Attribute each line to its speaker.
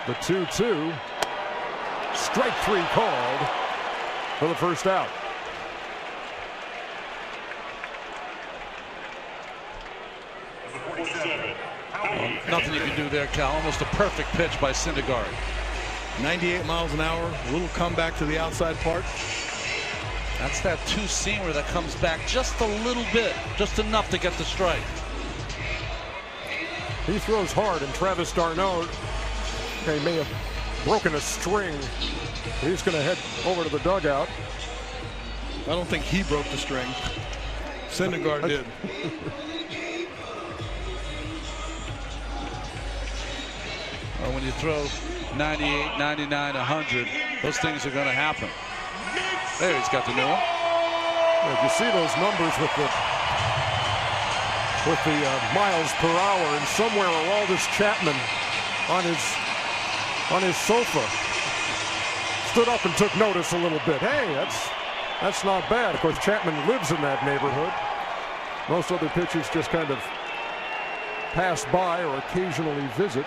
Speaker 1: The 2-2. Strike 3 called for the first out.
Speaker 2: Well, nothing you can do there, Cal. Almost a perfect pitch by Syndergaard.
Speaker 3: 98 miles an hour. A little comeback to the outside part.
Speaker 2: That's that two-seamer that comes back just a little bit, just enough to get the strike.
Speaker 1: He throws hard, and Travis d'Arnaud may have broken a string. He's going to head over to the dugout.
Speaker 3: I don't think he broke the string. Syndergaard did.
Speaker 2: Well, when you throw 98, 99, 100, those things are going to happen. There, he's got the new one.
Speaker 1: Yeah, you see those numbers with the miles per hour, and somewhere Aroldis Chapman on his sofa stood up and took notice a little bit. Hey, that's not bad. Of course, Chapman lives in that neighborhood. Most other pitchers just kind of pass by or occasionally visit.